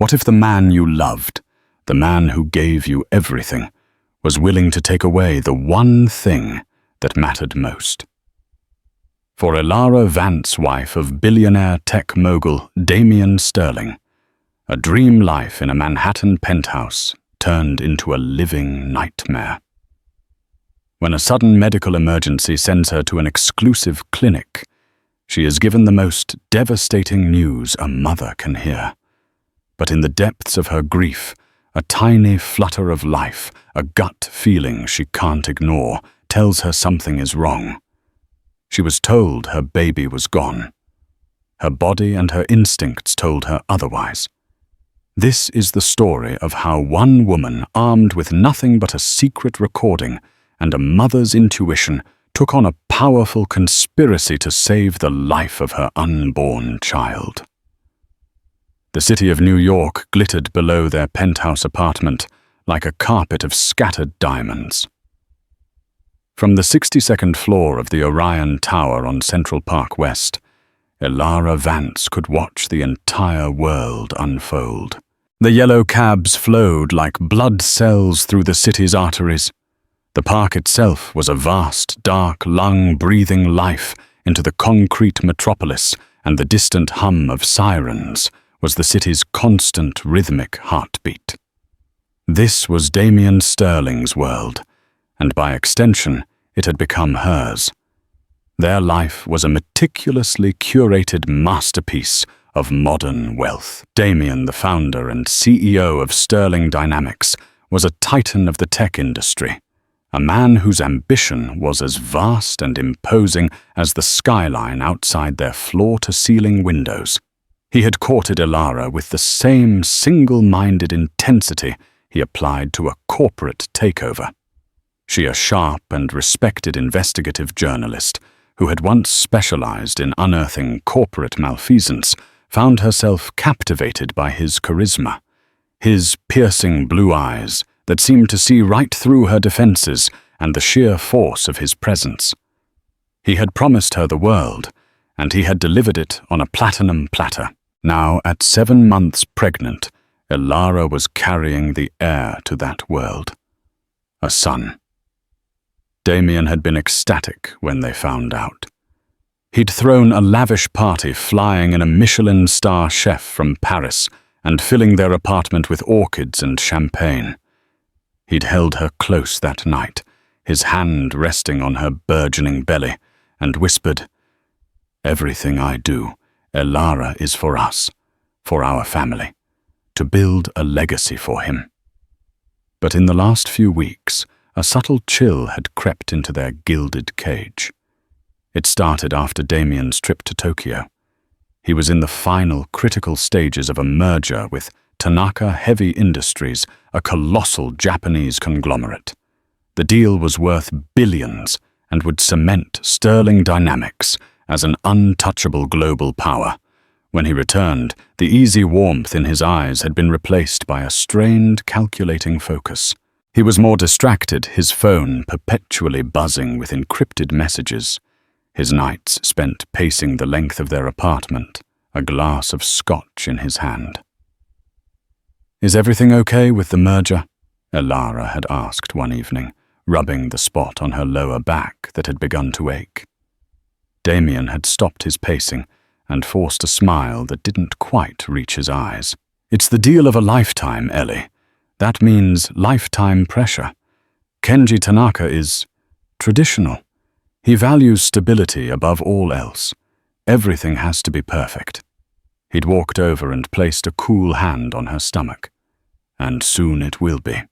What if the man you loved, the man who gave you everything, was willing to take away the one thing that mattered most? For Elara Vance, wife of billionaire tech mogul Damien Sterling, a dream life in a Manhattan penthouse turned into a living nightmare. When a sudden medical emergency sends her to an exclusive clinic, she is given the most devastating news a mother can hear. But in the depths of her grief, a tiny flutter of life, a gut feeling she can't ignore, tells her something is wrong. She was told her baby was gone. Her body and her instincts told her otherwise. This is the story of how one woman, armed with nothing but a secret recording and a mother's intuition, took on a powerful conspiracy to save the life of her unborn child. The city of New York glittered below their penthouse apartment like a carpet of scattered diamonds. From the 62nd floor of the Orion Tower on Central Park West, Elara Vance could watch the entire world unfold. The yellow cabs flowed like blood cells through the city's arteries. The park itself was a vast, dark, lung-breathing life into the concrete metropolis, and the distant hum of sirens was the city's constant rhythmic heartbeat. This was Damien Sterling's world, and by extension, it had become hers. Their life was a meticulously curated masterpiece of modern wealth. Damien, the founder and CEO of Sterling Dynamics, was a titan of the tech industry, a man whose ambition was as vast and imposing as the skyline outside their floor-to-ceiling windows. He had courted Elara with the same single-minded intensity he applied to a corporate takeover. She, a sharp and respected investigative journalist who had once specialized in unearthing corporate malfeasance, found herself captivated by his charisma, his piercing blue eyes that seemed to see right through her defenses, and the sheer force of his presence. He had promised her the world, and he had delivered it on a platinum platter. Now, at 7 months pregnant, Elara was carrying the heir to that world, a son. Damien had been ecstatic when they found out. He'd thrown a lavish party, flying in a Michelin star chef from Paris and filling their apartment with orchids and champagne. He'd held her close that night, his hand resting on her burgeoning belly, and whispered, "Everything I do, Elara, is for us, for our family, to build a legacy for him." But in the last few weeks, a subtle chill had crept into their gilded cage. It started after Damien's trip to Tokyo. He was in the final critical stages of a merger with Tanaka Heavy Industries, a colossal Japanese conglomerate. The deal was worth billions and would cement Sterling Dynamics as an untouchable global power. When he returned, the easy warmth in his eyes had been replaced by a strained, calculating focus. He was more distracted, his phone perpetually buzzing with encrypted messages, his nights spent pacing the length of their apartment, a glass of scotch in his hand. "Is everything okay with the merger?" Elara had asked one evening, rubbing the spot on her lower back that had begun to ache. Damien had stopped his pacing and forced a smile that didn't quite reach his eyes. "It's the deal of a lifetime, Ellie. That means lifetime pressure. Kenji Tanaka is traditional. He values stability above all else. Everything has to be perfect." He'd walked over and placed a cool hand on her stomach. "And soon it will be."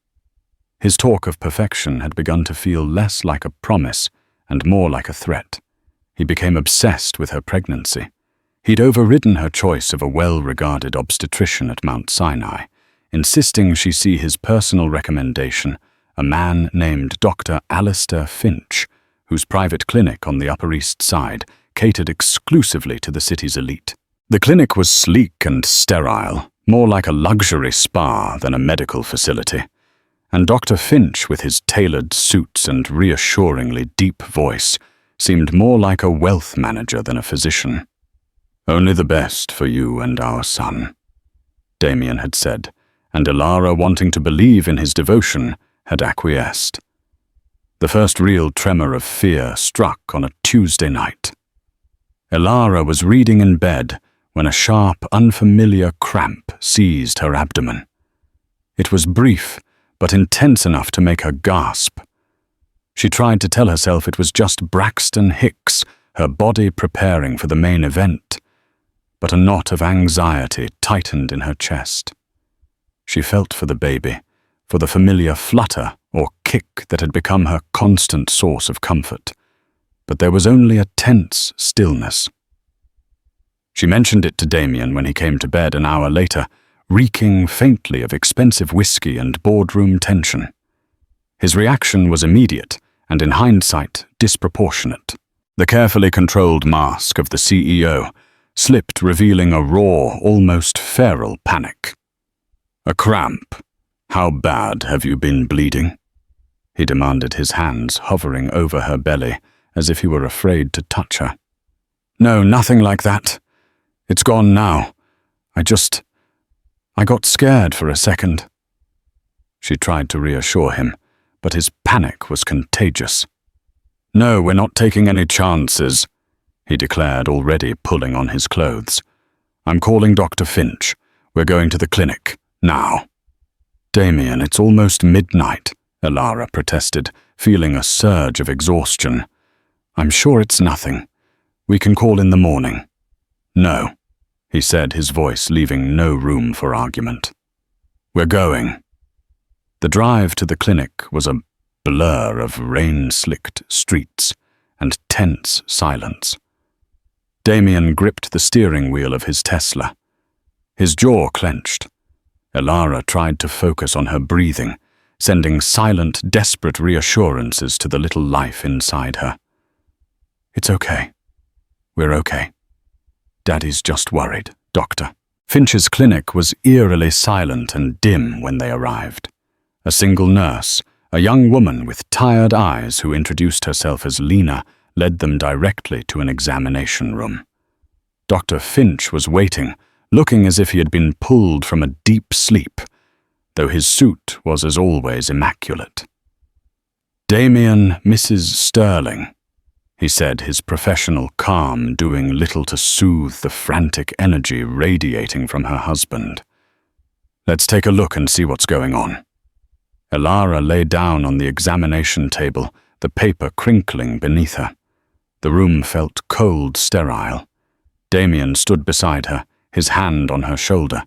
His talk of perfection had begun to feel less like a promise and more like a threat. He became obsessed with her pregnancy. He'd overridden her choice of a well-regarded obstetrician at Mount Sinai, insisting she see his personal recommendation, a man named Dr. Alistair Finch, whose private clinic on the Upper East Side catered exclusively to the city's elite. The clinic was sleek and sterile, more like a luxury spa than a medical facility, and Dr. Finch, with his tailored suits and reassuringly deep voice, seemed more like a wealth manager than a physician. "Only the best for you and our son." Damien had said, and Elara, wanting to believe in his devotion, had acquiesced. The first real tremor of fear struck on a Tuesday night. Elara was reading in bed when a sharp, unfamiliar cramp seized her abdomen. It was brief, but intense enough to make her gasp. She tried to tell herself it was just Braxton Hicks, her body preparing for the main event, but a knot of anxiety tightened in her chest. She felt for the baby, for the familiar flutter or kick that had become her constant source of comfort, but there was only a tense stillness. She mentioned it to Damien when he came to bed an hour later, reeking faintly of expensive whiskey and boardroom tension. His reaction was immediate and, in hindsight, disproportionate. The carefully controlled mask of the CEO slipped, revealing a raw, almost feral panic. "A cramp. How bad have you been bleeding?" He demanded, his hands hovering over her belly as if he were afraid to touch her. "No, nothing like that. It's gone now. I got scared for a second." She tried to reassure him, but his panic was contagious. "No, we're not taking any chances," he declared, already pulling on his clothes. "I'm calling Dr. Finch. We're going to the clinic, now." "Damien, it's almost midnight," Elara protested, feeling a surge of exhaustion. "I'm sure it's nothing. We can call in the morning." "No," he said, his voice leaving no room for argument. "We're going." The drive to the clinic was a blur of rain-slicked streets and tense silence. Damien gripped the steering wheel of his Tesla. His jaw clenched. Elara tried to focus on her breathing, sending silent, desperate reassurances to the little life inside her. "It's okay. We're okay. Daddy's just worried, Doctor." Finch's clinic was eerily silent and dim when they arrived. A single nurse, a young woman with tired eyes who introduced herself as Lena, led them directly to an examination room. Dr. Finch was waiting, looking as if he had been pulled from a deep sleep, though his suit was as always immaculate. "Damien, Mrs. Sterling," he said, his professional calm doing little to soothe the frantic energy radiating from her husband. "Let's take a look and see what's going on." Elara lay down on the examination table, the paper crinkling beneath her. The room felt cold, sterile. Damien stood beside her, his hand on her shoulder,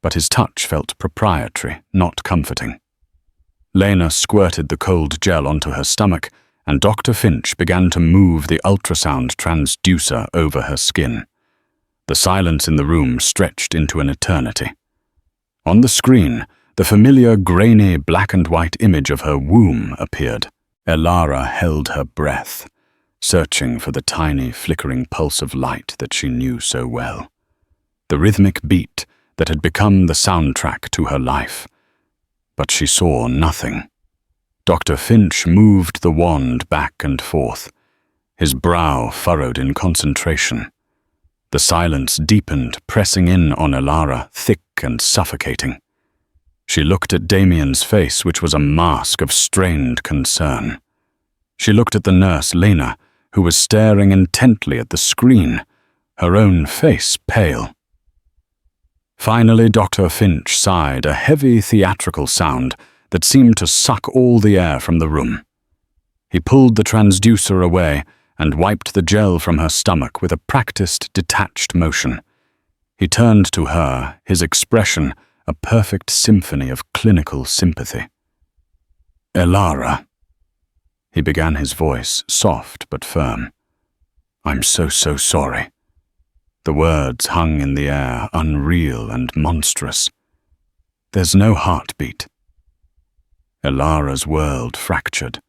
but his touch felt proprietary, not comforting. Lena squirted the cold gel onto her stomach, and Dr. Finch began to move the ultrasound transducer over her skin. The silence in the room stretched into an eternity. On the screen, the familiar grainy black and white image of her womb appeared. Elara held her breath, searching for the tiny flickering pulse of light that she knew so well. The rhythmic beat that had become the soundtrack to her life. But she saw nothing. Dr. Finch moved the wand back and forth, his brow furrowed in concentration. The silence deepened, pressing in on Elara, thick and suffocating. She looked at Damien's face, which was a mask of strained concern. She looked at the nurse, Lena, who was staring intently at the screen, her own face pale. Finally, Dr. Finch sighed, a heavy theatrical sound that seemed to suck all the air from the room. He pulled the transducer away and wiped the gel from her stomach with a practiced, detached motion. He turned to her, his expression a perfect symphony of clinical sympathy. "Elara," he began, his voice soft but firm. "I'm so sorry." The words hung in the air, unreal and monstrous. "There's no heartbeat." Elara's world fractured.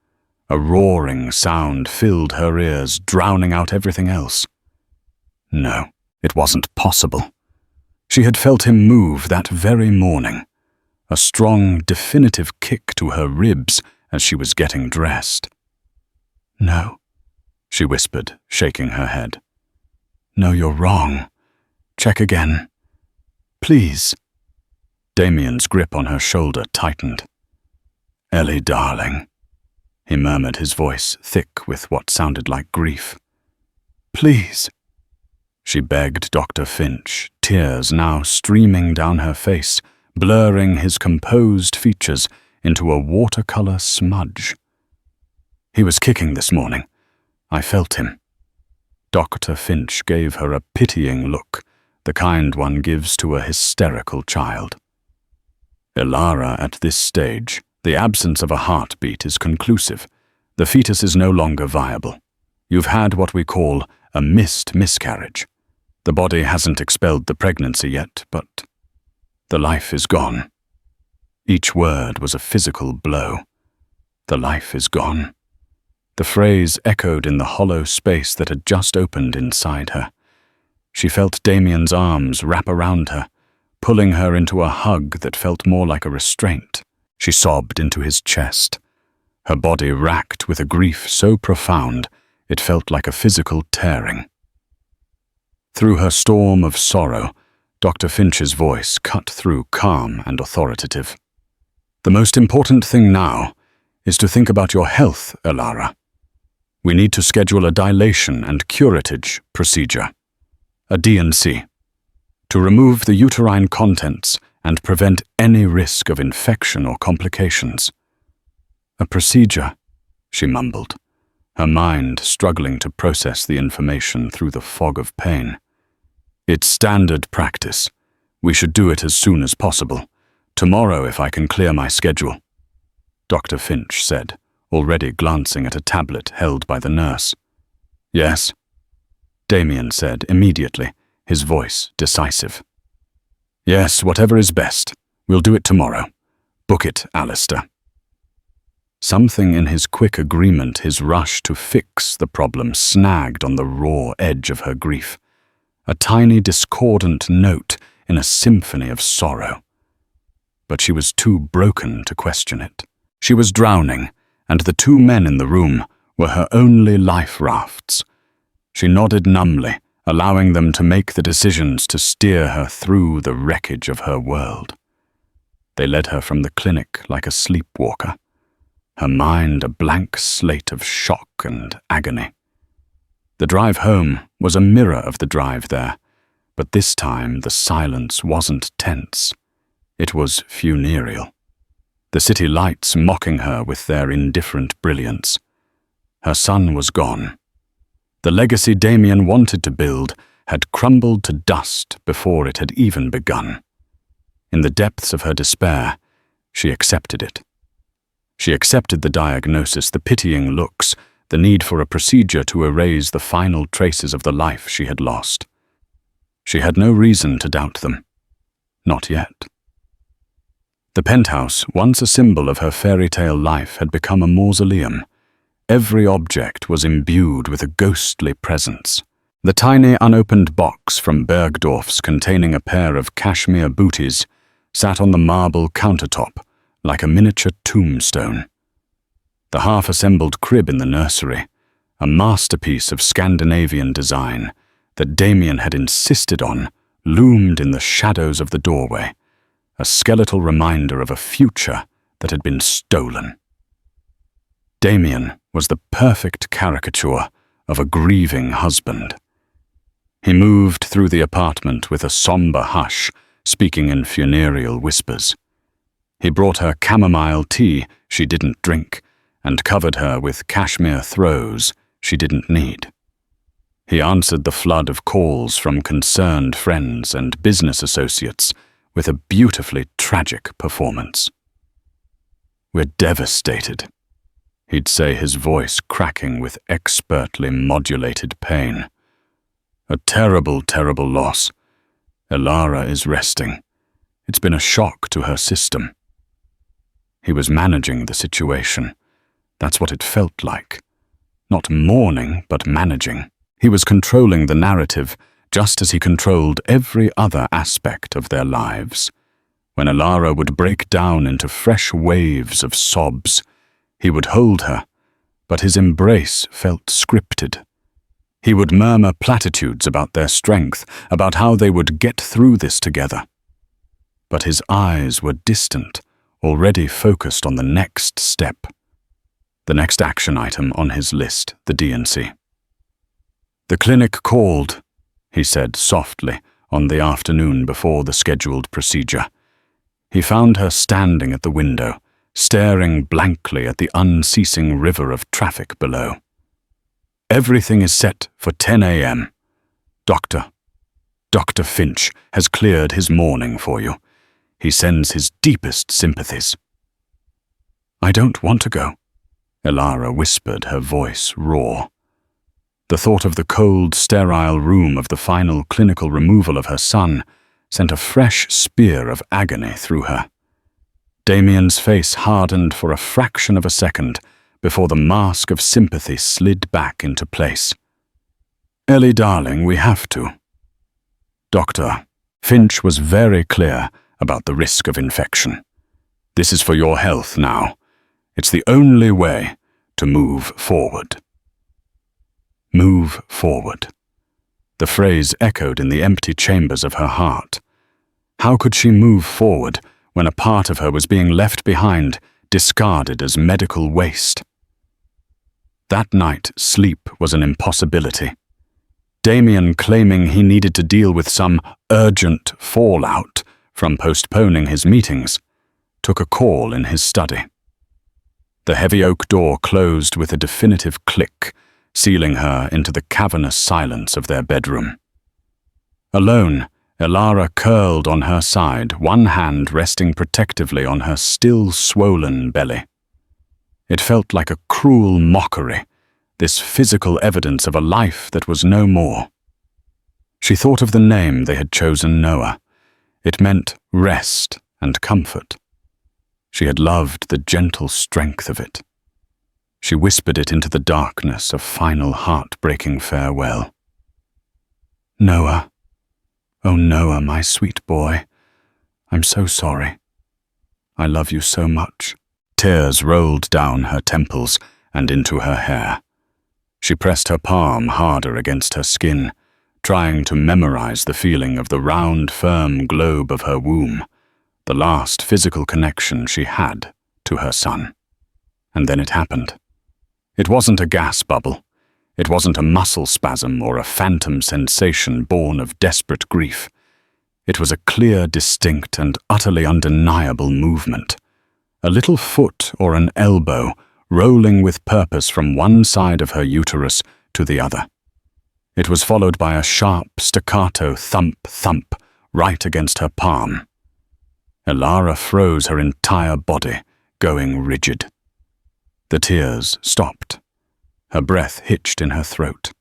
A roaring sound filled her ears, drowning out everything else. No, it wasn't possible. She had felt him move that very morning, a strong, definitive kick to her ribs as she was getting dressed. "No," she whispered, shaking her head. "No, you're wrong. Check again. Please." Damien's grip on her shoulder tightened. "Ellie, darling," he murmured, his voice thick with what sounded like grief. "Please," she begged Dr. Finch, tears now streaming down her face, blurring his composed features into a watercolor smudge. "He was kicking this morning. I felt him." Dr. Finch gave her a pitying look, the kind one gives to a hysterical child. "Elara, at this stage, the absence of a heartbeat is conclusive. The fetus is no longer viable. You've had what we call a missed miscarriage. The body hasn't expelled the pregnancy yet, but the life is gone." Each word was a physical blow. The life is gone. The phrase echoed in the hollow space that had just opened inside her. She felt Damien's arms wrap around her, pulling her into a hug that felt more like a restraint. She sobbed into his chest, her body racked with a grief so profound it felt like a physical tearing. Through her storm of sorrow, Dr. Finch's voice cut through calm and authoritative. "The most important thing now is to think about your health, Elara. We need to schedule a dilation and curettage procedure, a D&C, to remove the uterine contents and prevent any risk of infection or complications." "A procedure," she mumbled, her mind struggling to process the information through the fog of pain. "It's standard practice. We should do it as soon as possible. Tomorrow, if I can clear my schedule," Dr. Finch said, already glancing at a tablet held by the nurse. "Yes," Damien said immediately, his voice decisive. "Yes, whatever is best. We'll do it tomorrow. Book it, Alistair." Something in his quick agreement, his rush to fix the problem, snagged on the raw edge of her grief. A tiny discordant note in a symphony of sorrow. But she was too broken to question it. She was drowning, and the two men in the room were her only life rafts. She nodded numbly, allowing them to make the decisions to steer her through the wreckage of her world. They led her from the clinic like a sleepwalker, her mind a blank slate of shock and agony. The drive home was a mirror of the drive there, but this time the silence wasn't tense. It was funereal. The city lights mocking her with their indifferent brilliance. Her son was gone. The legacy Damien wanted to build had crumbled to dust before it had even begun. In the depths of her despair, she accepted it. She accepted the diagnosis, the pitying looks, the need for a procedure to erase the final traces of the life she had lost. She had no reason to doubt them. Not yet. The penthouse, once a symbol of her fairy tale life, had become a mausoleum. Every object was imbued with a ghostly presence. The tiny unopened box from Bergdorf's containing a pair of cashmere booties sat on the marble countertop like a miniature tombstone. The half-assembled crib in the nursery, a masterpiece of Scandinavian design that Damien had insisted on, loomed in the shadows of the doorway, a skeletal reminder of a future that had been stolen. Damien was the perfect caricature of a grieving husband. He moved through the apartment with a somber hush, speaking in funereal whispers. He brought her chamomile tea she didn't drink, and covered her with cashmere throws she didn't need. He answered the flood of calls from concerned friends and business associates with a beautifully tragic performance. "We're devastated," he'd say, his voice cracking with expertly modulated pain. "A terrible, terrible loss. Elara is resting. It's been a shock to her system." He was managing the situation. That's what it felt like. Not mourning, but managing. He was controlling the narrative, just as he controlled every other aspect of their lives. When Elara would break down into fresh waves of sobs, he would hold her, but his embrace felt scripted. He would murmur platitudes about their strength, about how they would get through this together. but his eyes were distant, already focused on the next step. The next action item on his list, the D&C. "The clinic called," he said softly on the afternoon before the scheduled procedure. He found her standing at the window, staring blankly at the unceasing river of traffic below. "Everything is set for 10 a.m. Dr. Finch has cleared his morning for you. He sends his deepest sympathies." "I don't want to go," Elara whispered, her voice raw. The thought of the cold, sterile room of the final clinical removal of her son sent a fresh spear of agony through her. Damien's face hardened for a fraction of a second before the mask of sympathy slid back into place. "Ellie, darling, we have to." "Doctor, Finch was very clear about the risk of infection. This is for your health now. It's the only way to move forward." Move forward. The phrase echoed in the empty chambers of her heart. How could she move forward when a part of her was being left behind, discarded as medical waste? That night, sleep was an impossibility. Damien, claiming he needed to deal with some urgent fallout from postponing his meetings, took a call in his study. The heavy oak door closed with a definitive click, sealing her into the cavernous silence of their bedroom. Alone, Elara curled on her side, one hand resting protectively on her still swollen belly. It felt like a cruel mockery, this physical evidence of a life that was no more. She thought of the name they had chosen Noah. It meant rest and comfort. She had loved the gentle strength of it. She whispered it into the darkness, a final heartbreaking farewell. "Noah. Oh, Noah, my sweet boy. I'm so sorry. I love you so much." Tears rolled down her temples and into her hair. She pressed her palm harder against her skin, trying to memorize the feeling of the round, firm globe of her womb, the last physical connection she had to her son. And then it happened. It wasn't a gas bubble. It wasn't a muscle spasm or a phantom sensation born of desperate grief. It was a clear, distinct, and utterly undeniable movement. A little foot or an elbow rolling with purpose from one side of her uterus to the other. It was followed by a sharp, staccato thump-thump right against her palm. Elara froze her entire body, going rigid. The tears stopped. Her breath hitched in her throat.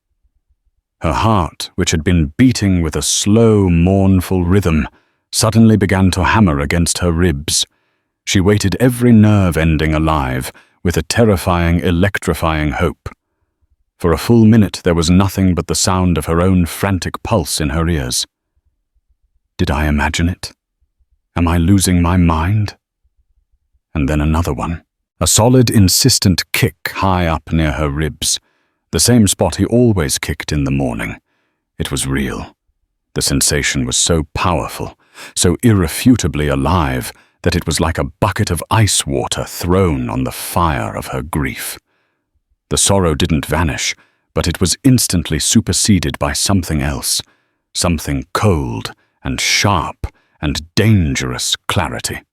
Her heart, which had been beating with a slow, mournful rhythm, suddenly began to hammer against her ribs. She waited every nerve ending alive with a terrifying, electrifying hope. For a full minute there was nothing but the sound of her own frantic pulse in her ears. Did I imagine it? Am I losing my mind? And then another one. A solid, insistent kick high up near her ribs, the same spot he always kicked in the morning. It was real. The sensation was so powerful, so irrefutably alive, that it was like a bucket of ice water thrown on the fire of her grief. The sorrow didn't vanish, but it was instantly superseded by something else, something cold and sharp and dangerous clarity.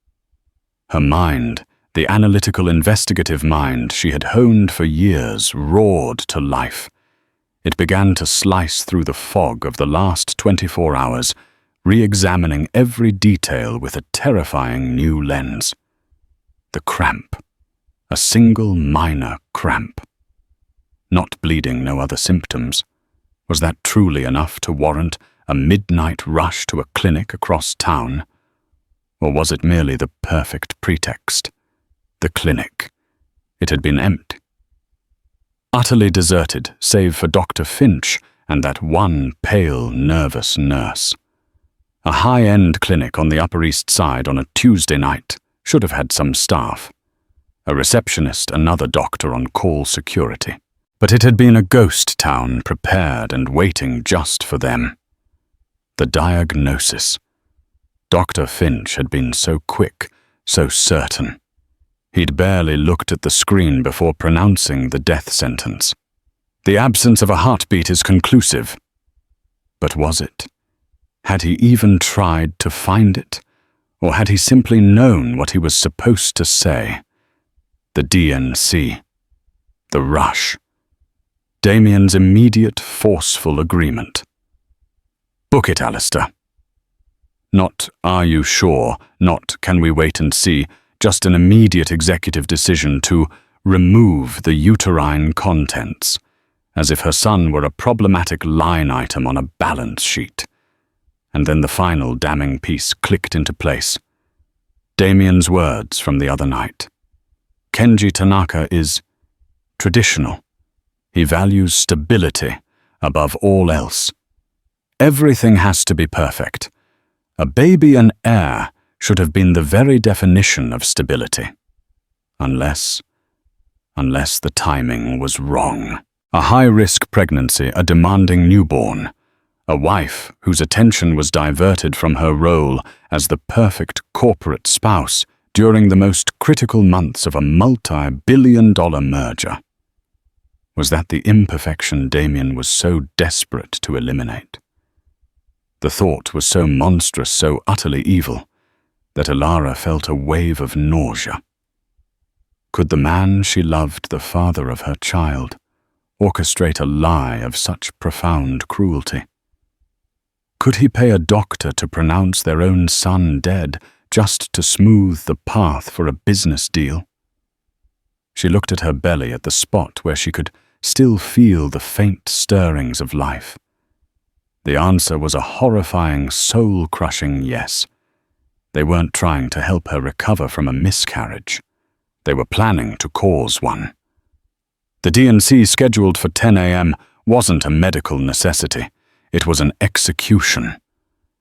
Her mind, the analytical, investigative mind she had honed for years, roared to life. It began to slice through the fog of the last 24 hours, re-examining every detail with a terrifying new lens. The cramp. A single minor cramp. Not bleeding, no other symptoms. Was that truly enough to warrant a midnight rush to a clinic across town? Or was it merely the perfect pretext? The clinic. It had been empty. Utterly deserted, save for Dr. Finch and that one pale, nervous nurse. A high-end clinic on the Upper East Side on a Tuesday night should have had some staff. A receptionist, another doctor on call security. But it had been a ghost town prepared and waiting just for them. The diagnosis. Dr. Finch had been so quick, so certain. He'd barely looked at the screen before pronouncing the death sentence. The absence of a heartbeat is conclusive. But was it? Had he even tried to find it? Or had he simply known what he was supposed to say? The DNC. The rush. Damien's immediate, forceful agreement. Book it, Alistair. Not, are you sure? Not, can we wait and see? Just an immediate executive decision to remove the uterine contents, as if her son were a problematic line item on a balance sheet. And then the final damning piece clicked into place. Damien's words from the other night. Kenji Tanaka is traditional. He values stability above all else. Everything has to be perfect. A baby and heir should have been the very definition of stability. Unless the timing was wrong. A high-risk pregnancy, a demanding newborn. A wife whose attention was diverted from her role as the perfect corporate spouse during the most critical months of a multi-billion-dollar merger. Was that the imperfection Damien was so desperate to eliminate? The thought was so monstrous, so utterly evil, that Elara felt a wave of nausea. Could the man she loved, the father of her child, orchestrate a lie of such profound cruelty? Could he pay a doctor to pronounce their own son dead just to smooth the path for a business deal? She looked at her belly, at the spot where she could still feel the faint stirrings of life. The answer was a horrifying, soul-crushing yes. They weren't trying to help her recover from a miscarriage. They were planning to cause one. The DNC scheduled for 10 a.m. wasn't a medical necessity. It was an execution.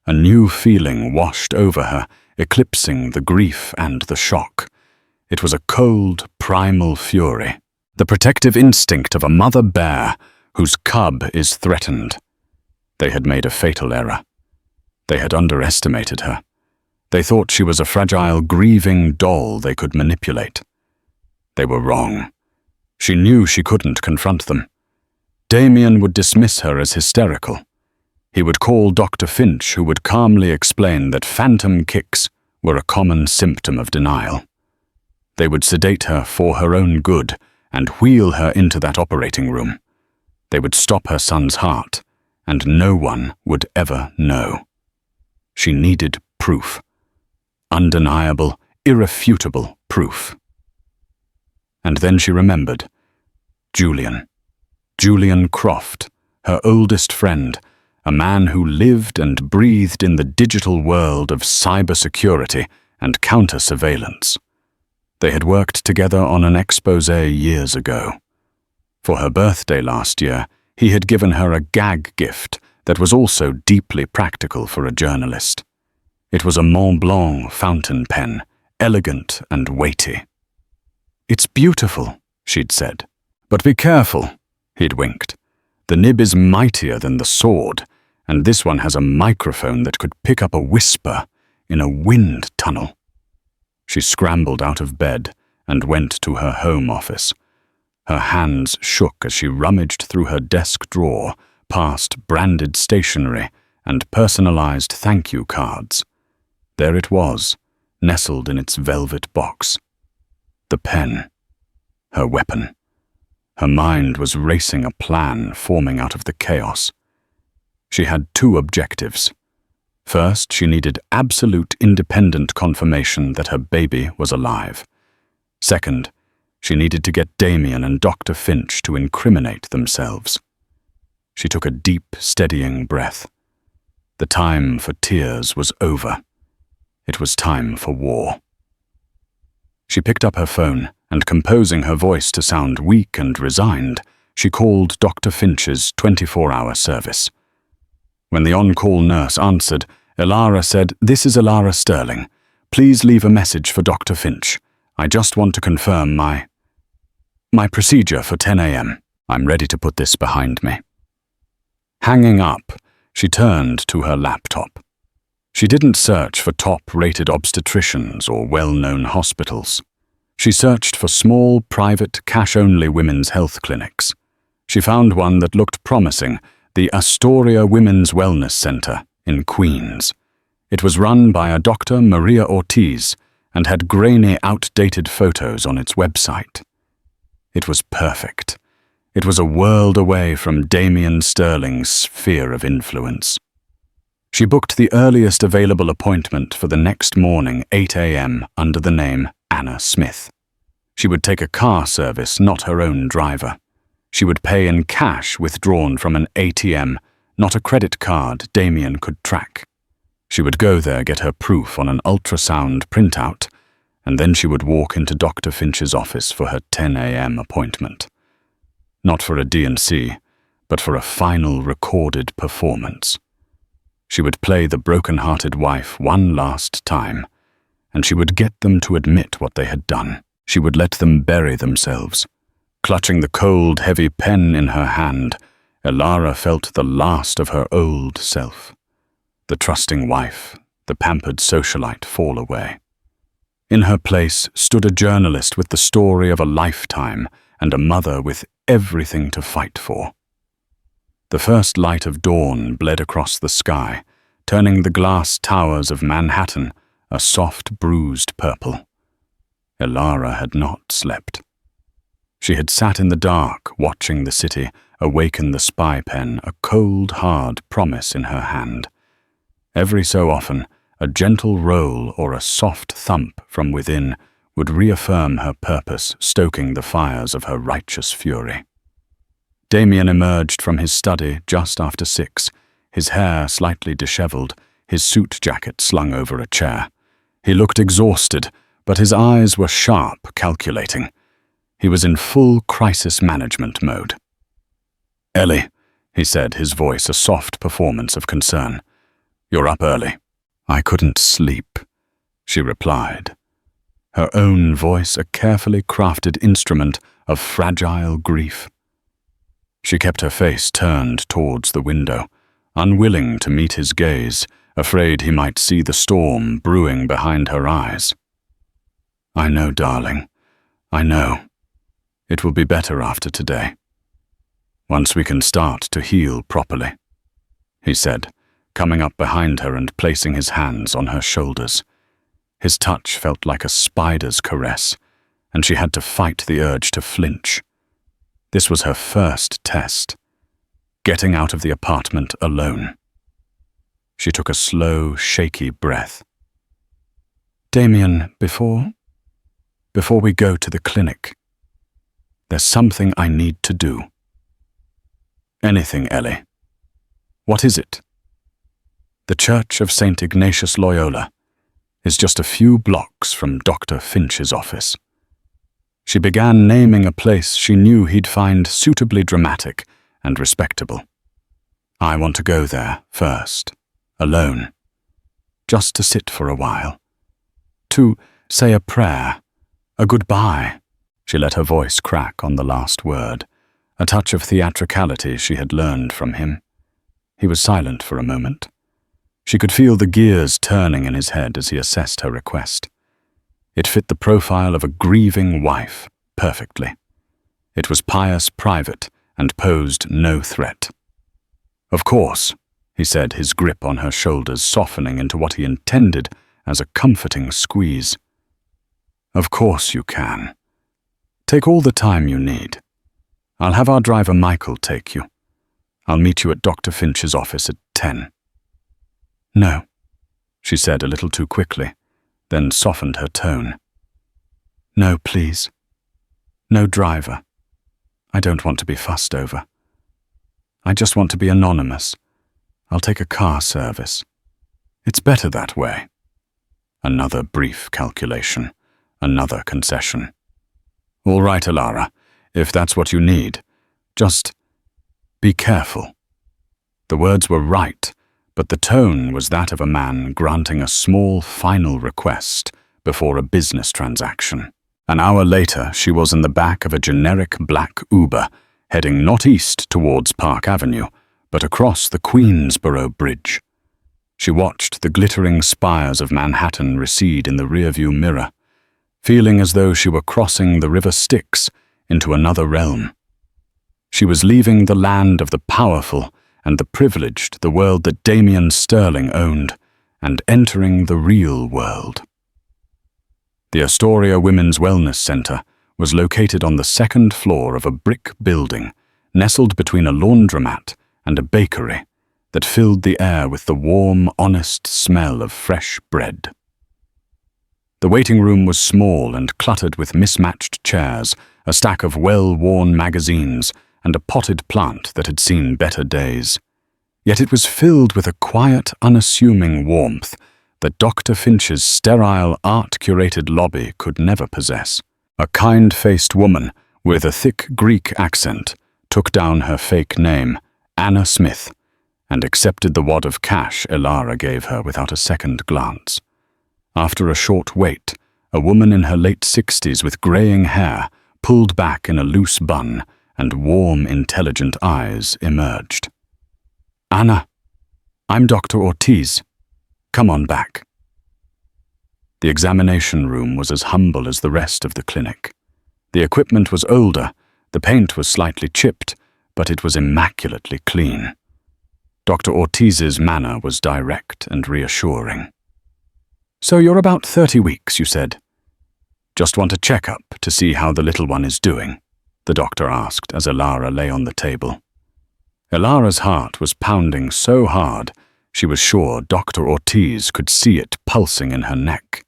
A new feeling washed over her, eclipsing the grief and the shock. It was a cold, primal fury, the protective instinct of a mother bear whose cub is threatened. They had made a fatal error. They had underestimated her. They thought she was a fragile, grieving doll they could manipulate. They were wrong. She knew she couldn't confront them. Damien would dismiss her as hysterical. He would call Dr. Finch, who would calmly explain that phantom kicks were a common symptom of denial. They would sedate her for her own good and wheel her into that operating room. They would stop her son's heart, and no one would ever know. She needed proof. Undeniable, irrefutable proof. And then she remembered. Julian Croft, her oldest friend, a man who lived and breathed in the digital world of cybersecurity and counter-surveillance. They had worked together on an exposé years ago. For her birthday last year, he had given her a gag gift that was also deeply practical for a journalist. It was a Mont Blanc fountain pen, elegant and weighty. "It's beautiful," she'd said. "But be careful," he'd winked. "The nib is mightier than the sword, and this one has a microphone that could pick up a whisper in a wind tunnel." She scrambled out of bed and went to her home office. Her hands shook as she rummaged through her desk drawer, past branded stationery and personalized thank you cards. There it was, nestled in its velvet box. The pen. Her weapon. Her mind was racing a plan forming out of the chaos. She had two objectives. First, she needed absolute independent confirmation that her baby was alive. Second, she needed to get Damien and Dr. Finch to incriminate themselves. She took a deep, steadying breath. The time for tears was over. It was time for war. She picked up her phone, and composing her voice to sound weak and resigned, she called Dr. Finch's 24-hour service. When the on-call nurse answered, Elara said, "This is Elara Sterling. Please leave a message for Dr. Finch. I just want to confirm my procedure for 10 a.m. I'm ready to put this behind me." Hanging up, she turned to her laptop. She didn't search for top-rated obstetricians or well-known hospitals. She searched for small, private, cash-only women's health clinics. She found one that looked promising, the Astoria Women's Wellness Center in Queens. It was run by a Dr. Maria Ortiz and had grainy, outdated photos on its website. It was perfect. It was a world away from Damien Sterling's sphere of influence. She booked the earliest available appointment for the next morning, 8 a.m., under the name Anna Smith. She would take a car service, not her own driver. She would pay in cash withdrawn from an ATM, not a credit card Damien could track. She would go there, get her proof on an ultrasound printout, and then she would walk into Dr. Finch's office for her 10 a.m. appointment. Not for a D&C, but for a final recorded performance. She would play the broken-hearted wife one last time, and she would get them to admit what they had done. She would let them bury themselves. Clutching the cold, heavy pen in her hand, Elara felt the last of her old self. The trusting wife, the pampered socialite fall away. In her place stood a journalist with the story of a lifetime and a mother with everything to fight for. The first light of dawn bled across the sky, turning the glass towers of Manhattan a soft, bruised purple. Elara had not slept. She had sat in the dark, watching the city awaken the spy pen, a cold, hard promise in her hand. Every so often, a gentle roll or a soft thump from within would reaffirm her purpose, stoking the fires of her righteous fury. Damien emerged from his study just after 6, his hair slightly disheveled, his suit jacket slung over a chair. He looked exhausted, but his eyes were sharp, calculating. He was in full crisis management mode. "Ellie," he said, his voice a soft performance of concern. "You're up early." "I couldn't sleep," she replied. Her own voice a carefully crafted instrument of fragile grief. She kept her face turned towards the window, unwilling to meet his gaze, afraid he might see the storm brewing behind her eyes. "I know, darling. I know. It will be better after today. Once we can start to heal properly," he said, coming up behind her and placing his hands on her shoulders. His touch felt like a spider's caress, and she had to fight the urge to flinch. This was her first test, getting out of the apartment alone. She took a slow, shaky breath. "Damien, before we go to the clinic, there's something I need to do." "Anything, Ellie. What is it?" "The Church of St. Ignatius Loyola is just a few blocks from Dr. Finch's office." She began naming a place she knew he'd find suitably dramatic and respectable. "I want to go there first, alone, just to sit for a while, to say a prayer, a goodbye." She let her voice crack on the last word, a touch of theatricality she had learned from him. He was silent for a moment. She could feel the gears turning in his head as he assessed her request. It fit the profile of a grieving wife perfectly. It was pious, private, and posed no threat. "Of course," he said, his grip on her shoulders softening into what he intended as a comforting squeeze. "Of course you can. Take all the time you need. I'll have our driver Michael take you. I'll meet you at Dr. Finch's office at 10. "No," she said a little too quickly, then softened her tone. "No, please. No driver. I don't want to be fussed over. I just want to be anonymous. I'll take a car service. It's better that way." Another brief calculation, another concession. "All right, Elara, if that's what you need. Just be careful." The words were right, but the tone was that of a man granting a small final request before a business transaction. An hour later, she was in the back of a generic black Uber, heading not east towards Park Avenue, but across the Queensboro Bridge. She watched the glittering spires of Manhattan recede in the rearview mirror, feeling as though she were crossing the river Styx into another realm. She was leaving the land of the powerful and the privileged, the world that Damien Sterling owned, and entering the real world. The Astoria Women's Wellness Center was located on the second floor of a brick building, nestled between a laundromat and a bakery that filled the air with the warm, honest smell of fresh bread. The waiting room was small and cluttered with mismatched chairs, a stack of well-worn magazines, and a potted plant that had seen better days. Yet it was filled with a quiet, unassuming warmth that Dr. Finch's sterile, art-curated lobby could never possess. A kind-faced woman with a thick Greek accent took down her fake name, Anna Smith, and accepted the wad of cash Elara gave her without a second glance. After a short wait, a woman in her late 60s with graying hair, pulled back in a loose bun, and warm, intelligent eyes emerged. "Anna, I'm Dr. Ortiz. Come on back." The examination room was as humble as the rest of the clinic. The equipment was older, the paint was slightly chipped, but it was immaculately clean. Dr. Ortiz's manner was direct and reassuring. "So you're about 30 weeks, you said. Just want a checkup to see how the little one is doing?" the doctor asked as Elara lay on the table. Elara's heart was pounding so hard she was sure Dr. Ortiz could see it pulsing in her neck.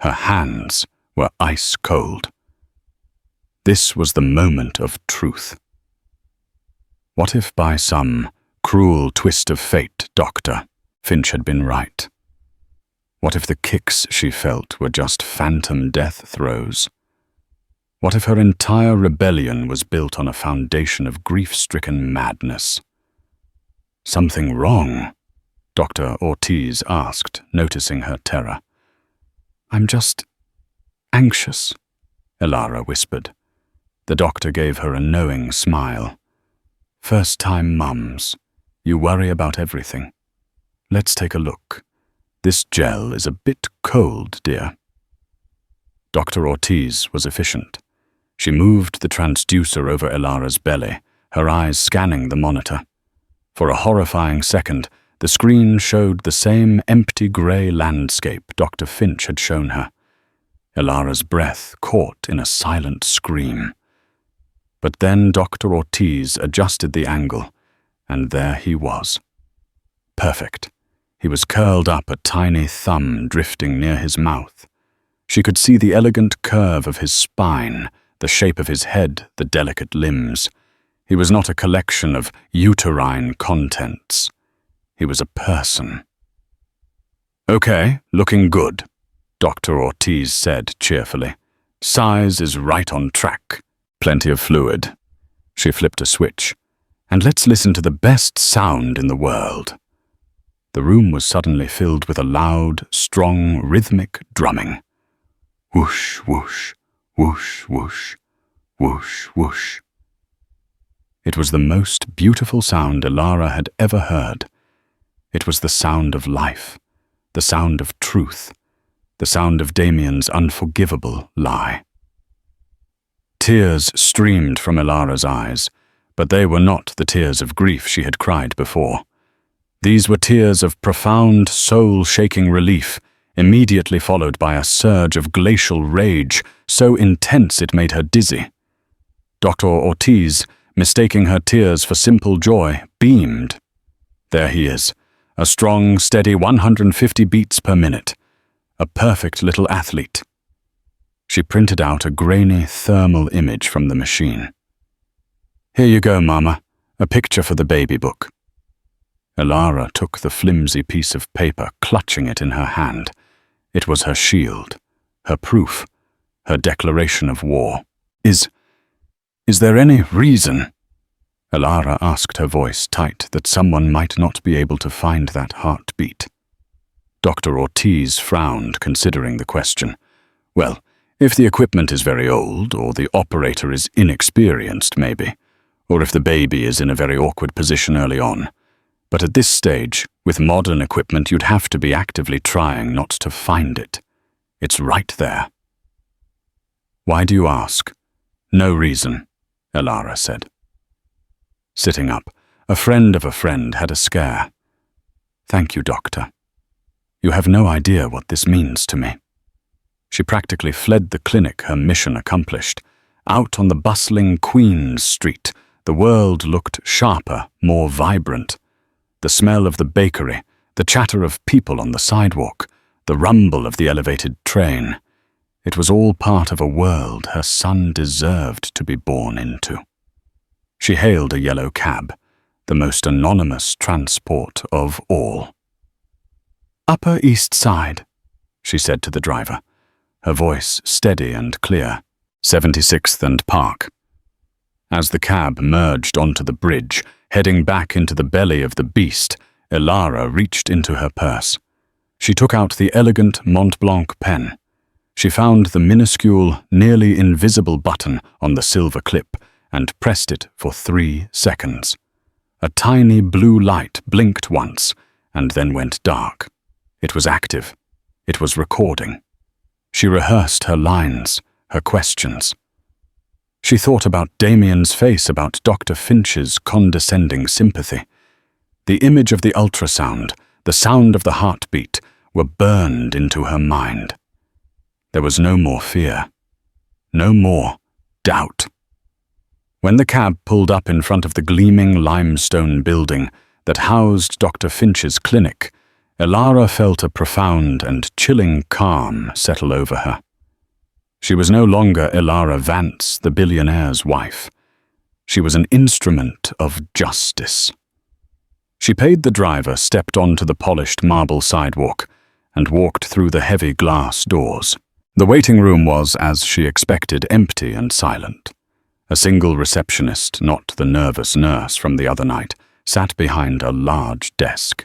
Her hands were ice cold. This was the moment of truth. What if by some cruel twist of fate, Dr. Finch had been right? What if the kicks she felt were just phantom death throes? What if her entire rebellion was built on a foundation of grief-stricken madness? "Something wrong?" Dr. Ortiz asked, noticing her terror. "I'm just anxious," Elara whispered. The doctor gave her a knowing smile. "First-time mums, you worry about everything. Let's take a look. This gel is a bit cold, dear." Dr. Ortiz was efficient. She moved the transducer over Elara's belly, her eyes scanning the monitor. For a horrifying second, the screen showed the same empty grey landscape Dr. Finch had shown her. Elara's breath caught in a silent scream. But then Dr. Ortiz adjusted the angle, and there he was. Perfect. He was curled up, a tiny thumb drifting near his mouth. She could see the elegant curve of his spine, the shape of his head, the delicate limbs. He was not a collection of uterine contents. He was a person. "Okay, looking good," Dr. Ortiz said cheerfully. "Size is right on track. Plenty of fluid." She flipped a switch. "And let's listen to the best sound in the world." The room was suddenly filled with a loud, strong, rhythmic drumming. Whoosh, whoosh, whoosh, whoosh, whoosh, whoosh. It was the most beautiful sound Elara had ever heard. It was the sound of life, the sound of truth, the sound of Damien's unforgivable lie. Tears streamed from Elara's eyes, but they were not the tears of grief she had cried before. These were tears of profound, soul-shaking relief, immediately followed by a surge of glacial rage, so intense it made her dizzy. Dr. Ortiz, mistaking her tears for simple joy, beamed. There he is, a strong, steady 150 beats per minute, a perfect little athlete. She printed out a grainy thermal image from the machine. "Here you go, Mama, a picture for the baby book." Elara took the flimsy piece of paper, clutching it in her hand. It was her shield, her proof, her declaration of war. Is there any reason?" Elara asked, her voice tight, that someone might not be able to find that heartbeat. Dr. Ortiz frowned, considering the question. "Well, if the equipment is very old, or the operator is inexperienced, maybe, or if the baby is in a very awkward position early on. But at this stage, With modern equipment, you'd have to be actively trying not to find it. It's right there. Why do you ask? No reason, Elara said. Sitting up, a friend of a friend had a scare. Thank you, doctor. You have no idea what this means to me. She practically fled the clinic, her mission accomplished. Out on the bustling Queen's Street, the world looked sharper, more vibrant. The smell of the bakery, the chatter of people on the sidewalk, the rumble of the elevated train. It was all part of a world her son deserved to be born into. She hailed a yellow cab, the most anonymous transport of all. Upper East Side, she said to the driver, her voice steady and clear. 76th and Park. As the cab merged onto the bridge, heading back into the belly of the beast, Elara reached into her purse. She took out the elegant Mont Blanc pen. She found the minuscule, nearly invisible button on the silver clip and pressed it for 3 seconds. A tiny blue light blinked once and then went dark. It was active. It was recording. She rehearsed her lines, her questions. She thought about Damien's face, about Dr. Finch's condescending sympathy. The image of the ultrasound, the sound of the heartbeat, were burned into her mind. There was no more fear. No more doubt. When the cab pulled up in front of the gleaming limestone building that housed Dr. Finch's clinic, Elara felt a profound and chilling calm settle over her. She was no longer Elara Vance, the billionaire's wife. She was an instrument of justice. She paid the driver, stepped onto the polished marble sidewalk, and walked through the heavy glass doors. The waiting room was, as she expected, empty and silent. A single receptionist, not the nervous nurse from the other night, sat behind a large desk.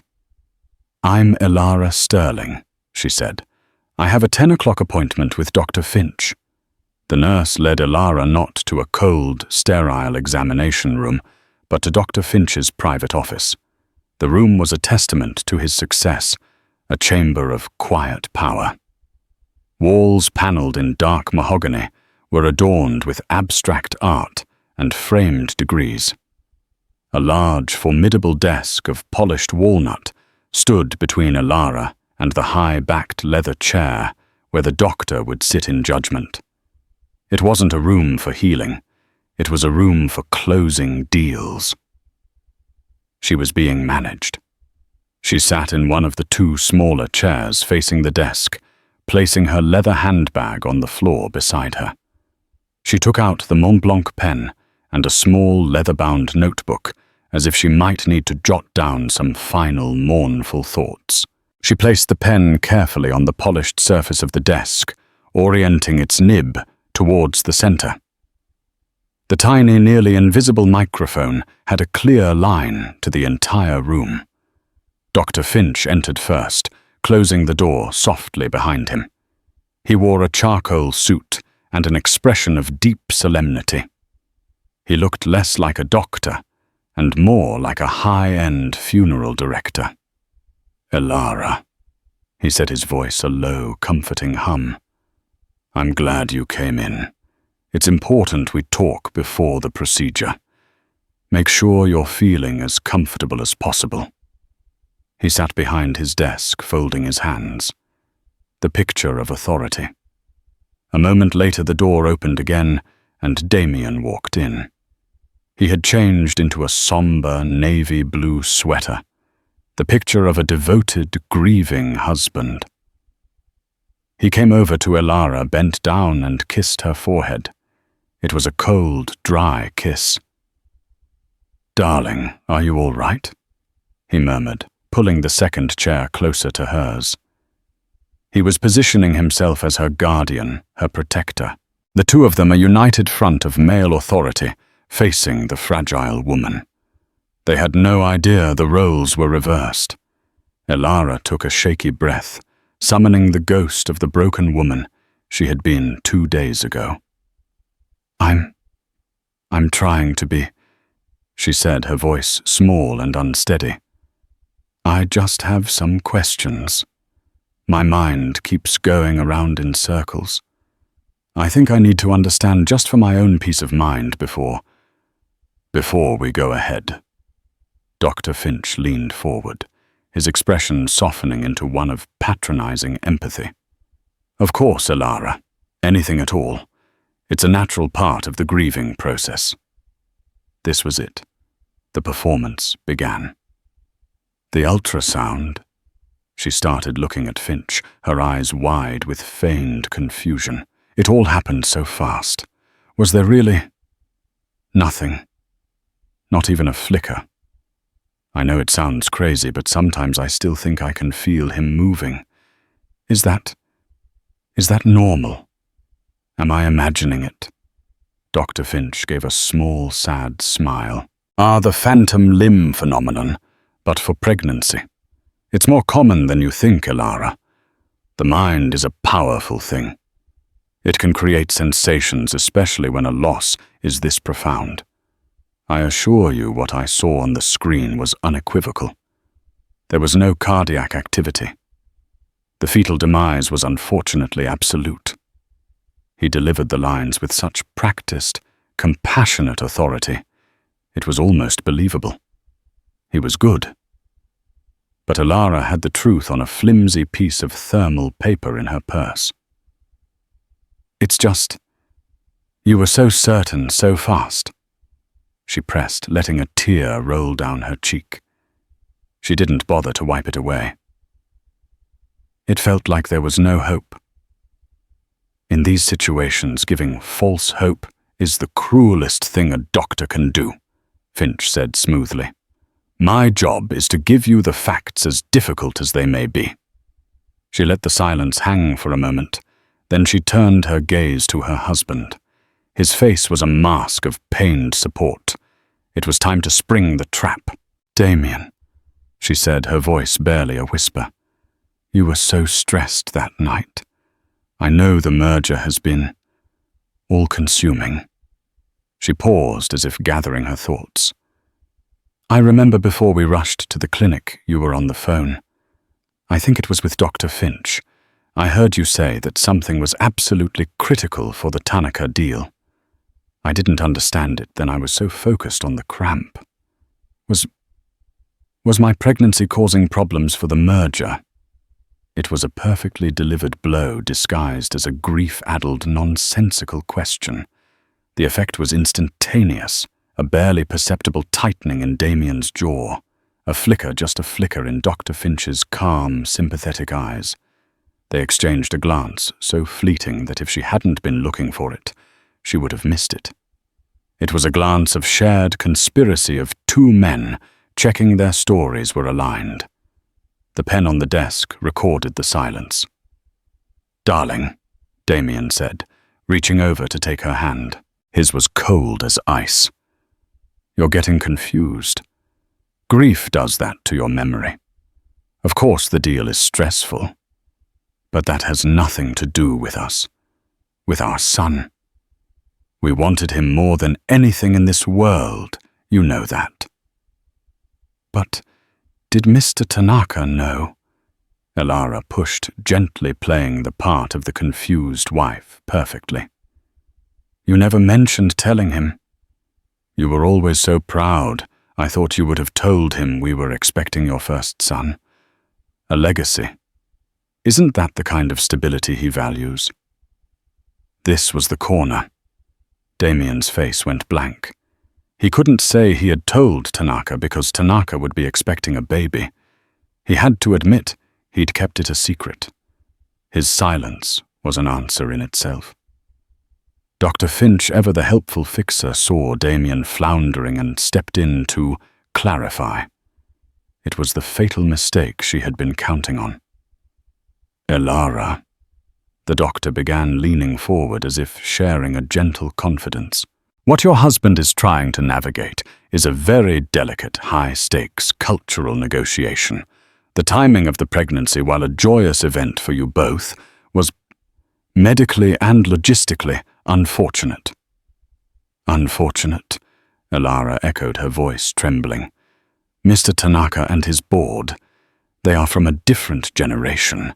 I'm Elara Sterling, she said. I have a 10 o'clock appointment with Dr. Finch. The nurse led Elara not to a cold, sterile examination room, but to Dr. Finch's private office. The room was a testament to his success, a chamber of quiet power. Walls paneled in dark mahogany were adorned with abstract art and framed degrees. A large, formidable desk of polished walnut stood between Elara and the high-backed leather chair where the doctor would sit in judgment. It wasn't a room for healing. It was a room for closing deals. She was being managed. She sat in one of the 2 smaller chairs facing the desk, placing her leather handbag on the floor beside her. She took out the Mont Blanc pen and a small leather-bound notebook, as if she might need to jot down some final mournful thoughts. She placed the pen carefully on the polished surface of the desk, orienting its nib towards the center. The tiny, nearly invisible microphone had a clear line to the entire room. Dr. Finch entered first, closing the door softly behind him. He wore a charcoal suit and an expression of deep solemnity. He looked less like a doctor and more like a high-end funeral director. Elara, he said, his voice a low, comforting hum. I'm glad you came in. It's important we talk before the procedure. Make sure you're feeling as comfortable as possible. He sat behind his desk, folding his hands. The picture of authority. A moment later the door opened again, and Damien walked in. He had changed into a somber navy blue sweater, the picture of a devoted, grieving husband. He came over to Elara, bent down and kissed her forehead. It was a cold, dry kiss. Darling, are you all right? He murmured, pulling the second chair closer to hers. He was positioning himself as her guardian, her protector. The two of them a united front of male authority, facing the fragile woman. They had no idea the roles were reversed. Elara took a shaky breath, summoning the ghost of the broken woman she had been 2 days ago. I'm trying to be, she said, her voice small and unsteady. I just have some questions. My mind keeps going around in circles. I think I need to understand just for my own peace of mind before we go ahead." Dr. Finch leaned forward, his expression softening into one of patronizing empathy. "Of course, Elara. Anything at all. It's a natural part of the grieving process." This was it. The performance began. "The ultrasound." She started looking at Finch, her eyes wide with feigned confusion. It all happened so fast. Was there really nothing? Not even a flicker. I know it sounds crazy, but sometimes I still think I can feel him moving. Is that normal? Am I imagining it? Dr. Finch gave a small, sad smile. The phantom limb phenomenon, but for pregnancy. It's more common than you think, Elara. The mind is a powerful thing. It can create sensations, especially when a loss is this profound. I assure you what I saw on the screen was unequivocal. There was no cardiac activity. The fetal demise was unfortunately absolute. He delivered the lines with such practiced, compassionate authority. It was almost believable. He was good. But Elara had the truth on a flimsy piece of thermal paper in her purse. "It's just, you were so certain so fast." She pressed, letting a tear roll down her cheek. She didn't bother to wipe it away. It felt like there was no hope. In these situations, giving false hope is the cruelest thing a doctor can do, Finch said smoothly. "My job is to give you the facts as difficult as they may be." She let the silence hang for a moment, then she turned her gaze to her husband. His face was a mask of pained support. It was time to spring the trap. "Damien," she said, her voice barely a whisper. "You were so stressed that night. I know the merger has been all-consuming." She paused as if gathering her thoughts. "I remember before we rushed to the clinic, you were on the phone. I think it was with Dr. Finch. I heard you say that something was absolutely critical for the Tanaka deal. I didn't understand it, then I was so focused on the cramp. Was my pregnancy causing problems for the merger?" It was a perfectly delivered blow disguised as a grief-addled, nonsensical question. The effect was instantaneous, a barely perceptible tightening in Damien's jaw, a flicker, just a flicker in Dr. Finch's calm, sympathetic eyes. They exchanged a glance, so fleeting that if she hadn't been looking for it, she would have missed it. It was a glance of shared conspiracy of two men checking their stories were aligned. The pen on the desk recorded the silence. "Darling," Damien said, reaching over to take her hand. His was cold as ice. "You're getting confused. Grief does that to your memory. Of course the deal is stressful, but that has nothing to do with us, with our son. We wanted him more than anything in this world, you know that." "But did Mr. Tanaka know?" Elara pushed, gently playing the part of the confused wife perfectly. "You never mentioned telling him. You were always so proud. I thought you would have told him we were expecting your first son. A legacy. Isn't that the kind of stability he values?" This was the corner. Damien's face went blank. He couldn't say he had told Tanaka because Tanaka would be expecting a baby. He had to admit he'd kept it a secret. His silence was an answer in itself. Dr. Finch, ever the helpful fixer, saw Damien floundering and stepped in to clarify. It was the fatal mistake she had been counting on. "Elara," the doctor began, leaning forward as if sharing a gentle confidence. "What your husband is trying to navigate is a very delicate, high-stakes cultural negotiation. The timing of the pregnancy, while a joyous event for you both, was medically and logistically unfortunate." "Unfortunate?" Elara echoed, her voice trembling. "Mr. Tanaka and his board, They are from a different generation,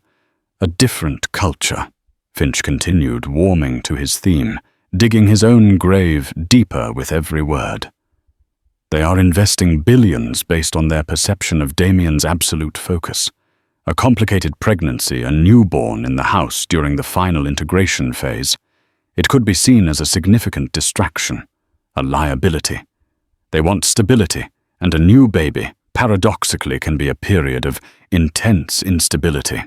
a different culture, Finch continued, warming to his theme, digging his own grave deeper with every word. They are investing billions based on their perception of Damien's absolute focus. A complicated pregnancy, a newborn in the house during the final integration phase. It could be seen as a significant distraction, a liability. They want stability, and a new baby, paradoxically, can be a period of intense instability.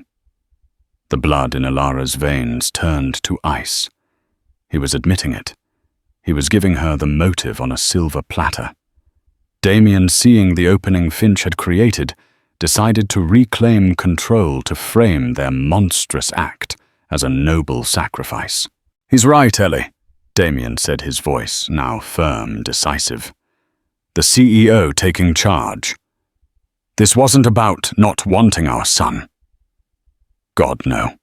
The blood in Elara's veins turned to ice. He was admitting it. He was giving her the motive on a silver platter. Damien, seeing the opening Finch had created, decided to reclaim control to frame their monstrous act as a noble sacrifice. "He's right, Ellie," Damien said, his voice now firm, decisive. "The CEO taking charge. This wasn't about not wanting our son. God, no.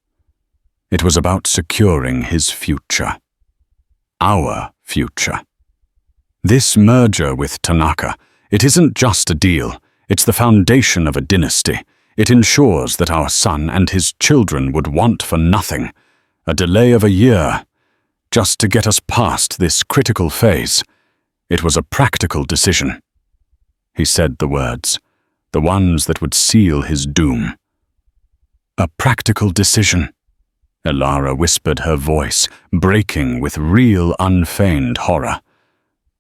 It was about securing his future. Our future. This merger with Tanaka, it isn't just a deal. It's the foundation of a dynasty. It ensures that our son and his children would want for nothing. A delay of a year, just to get us past this critical phase. It was a practical decision." He said the words, the ones that would seal his doom. "A practical decision," Elara whispered, her voice breaking with real, unfeigned horror.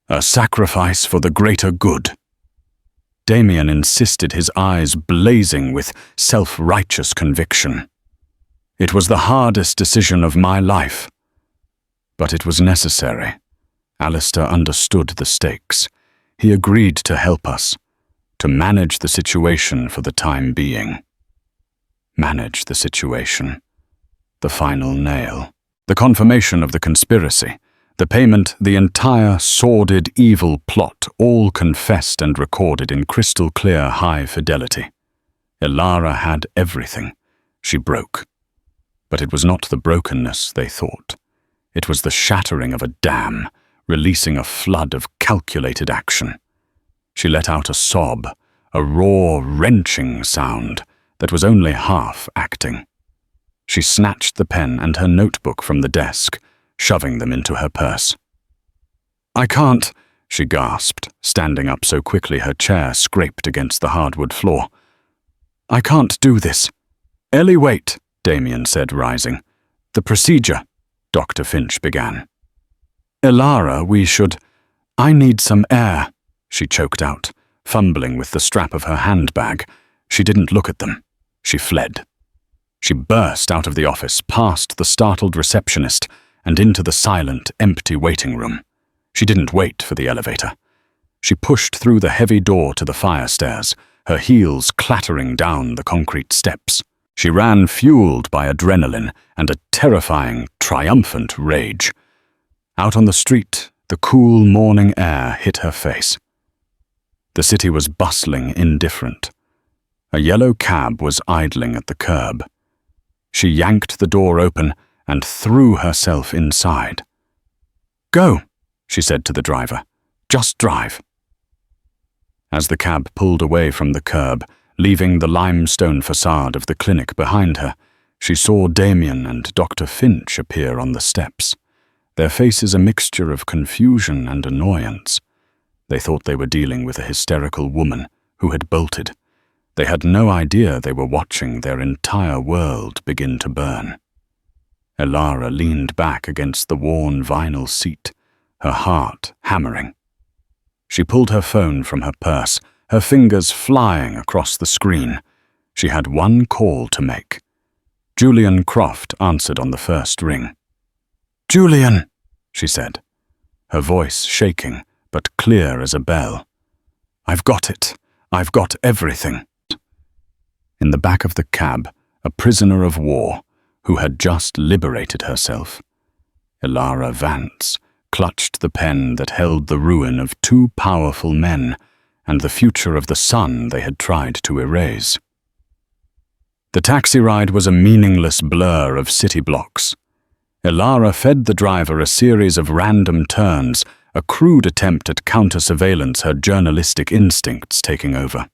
"A sacrifice for the greater good." Damien insisted, his eyes blazing with self-righteous conviction. "It was the hardest decision of my life. But it was necessary." Alistair understood the stakes. He agreed to help us, to manage the situation for the time being. Manage the situation. The final nail. The confirmation of the conspiracy. The payment, the entire sordid, evil plot, all confessed and recorded in crystal clear high fidelity. Elara had everything. She broke. But it was not the brokenness they thought. It was the shattering of a dam, releasing a flood of calculated action. She let out a sob, a raw, wrenching sound that was only half acting. She snatched the pen and her notebook from the desk, shoving them into her purse. "I can't," she gasped, standing up so quickly her chair scraped against the hardwood floor. "I can't do this." "Ellie, wait," Damien said, rising. "The procedure," Dr. Finch began. "Elara, we should—" "I need some air," she choked out, fumbling with the strap of her handbag. She didn't look at them. She fled. She burst out of the office, past the startled receptionist, and into the silent, empty waiting room. She didn't wait for the elevator. She pushed through the heavy door to the fire stairs, her heels clattering down the concrete steps. She ran, fueled by adrenaline and a terrifying, triumphant rage. Out on the street, the cool morning air hit her face. The city was bustling, indifferent. A yellow cab was idling at the curb. She yanked the door open and threw herself inside. "Go," she said to the driver. "Just drive." As the cab pulled away from the curb, leaving the limestone facade of the clinic behind her, she saw Damien and Dr. Finch appear on the steps, their faces a mixture of confusion and annoyance. They thought they were dealing with a hysterical woman who had bolted. They had no idea they were watching their entire world begin to burn. Elara leaned back against the worn vinyl seat, her heart hammering. She pulled her phone from her purse, her fingers flying across the screen. She had one call to make. Julian Croft answered on the first ring. "Julian," she said, her voice shaking, but clear as a bell. "I've got it. I've got everything." In the back of the cab, a prisoner of war who had just liberated herself. Elara Vance clutched the pen that held the ruin of two powerful men and the future of the son they had tried to erase. The taxi ride was a meaningless blur of city blocks. Elara fed the driver a series of random turns, a crude attempt at counter-surveillance, her journalistic instincts taking over.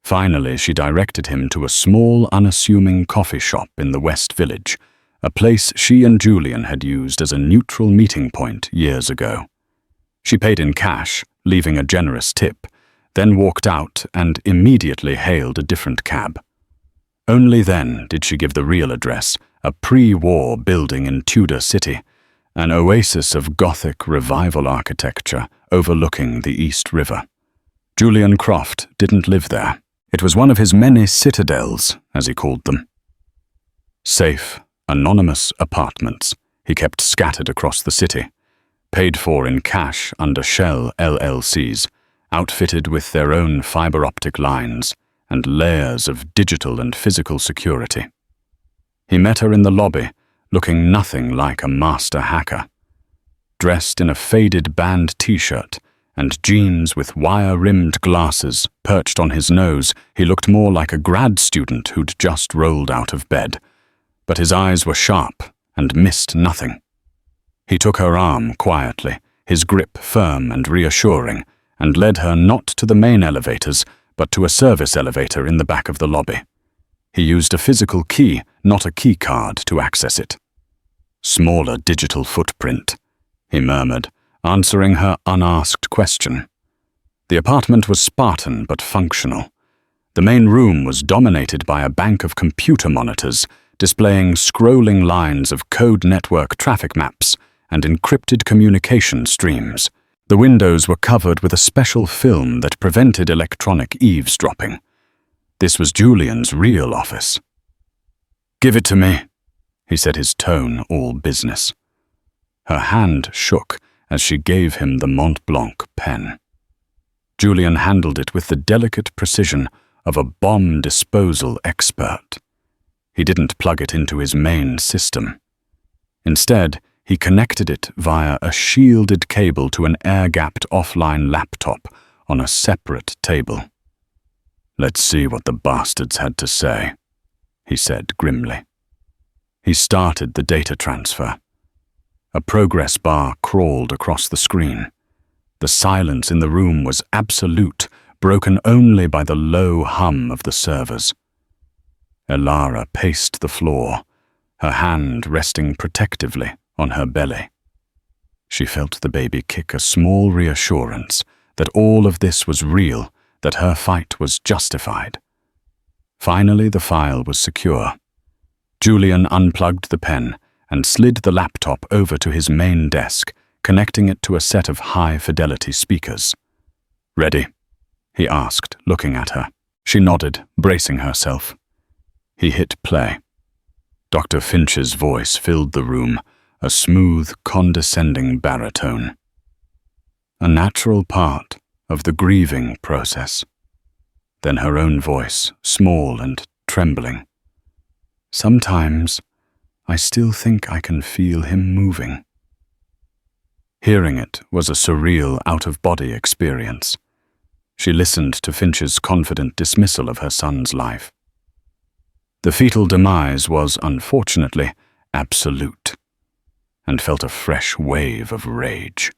Finally, she directed him to a small, unassuming coffee shop in the West Village, a place she and Julian had used as a neutral meeting point years ago. She paid in cash, leaving a generous tip, then walked out and immediately hailed a different cab. Only then did she give the real address, a pre-war building in Tudor City, an oasis of Gothic revival architecture overlooking the East River. Julian Croft didn't live there. It was one of his many citadels, as he called them. Safe, anonymous apartments he kept scattered across the city, paid for in cash under shell LLCs, outfitted with their own fiber-optic lines and layers of digital and physical security. He met her in the lobby, looking nothing like a master hacker. Dressed in a faded band t-shirt and jeans with wire-rimmed glasses perched on his nose, he looked more like a grad student who'd just rolled out of bed. But his eyes were sharp and missed nothing. He took her arm quietly, his grip firm and reassuring, and led her not to the main elevators, but to a service elevator in the back of the lobby. He used a physical key, not a key card, to access it. "Smaller digital footprint," he murmured, answering her unasked question. The apartment was Spartan but functional. The main room was dominated by a bank of computer monitors, displaying scrolling lines of code network traffic maps and encrypted communication streams. The windows were covered with a special film that prevented electronic eavesdropping. This was Julian's real office. "Give it to me," he said, his tone all business. Her hand shook as she gave him the Mont Blanc pen. Julian handled it with the delicate precision of a bomb disposal expert. He didn't plug it into his main system. Instead, he connected it via a shielded cable to an air-gapped offline laptop on a separate table. "Let's see what the bastards had to say," he said grimly. He started the data transfer. A progress bar crawled across the screen. The silence in the room was absolute, broken only by the low hum of the servers. Elara paced the floor, her hand resting protectively on her belly. She felt the baby kick a small reassurance that all of this was real, that her fight was justified. Finally, the file was secure. Julian unplugged the pen and slid the laptop over to his main desk, connecting it to a set of high-fidelity speakers. "Ready?" he asked, looking at her. She nodded, bracing herself. He hit play. Dr. Finch's voice filled the room, a smooth, condescending baritone. A natural part of the grieving process. Then her own voice, small and trembling. "Sometimes I still think I can feel him moving." Hearing it was a surreal, out-of-body experience. She listened to Finch's confident dismissal of her son's life. The fetal demise was, unfortunately, absolute, and felt a fresh wave of rage.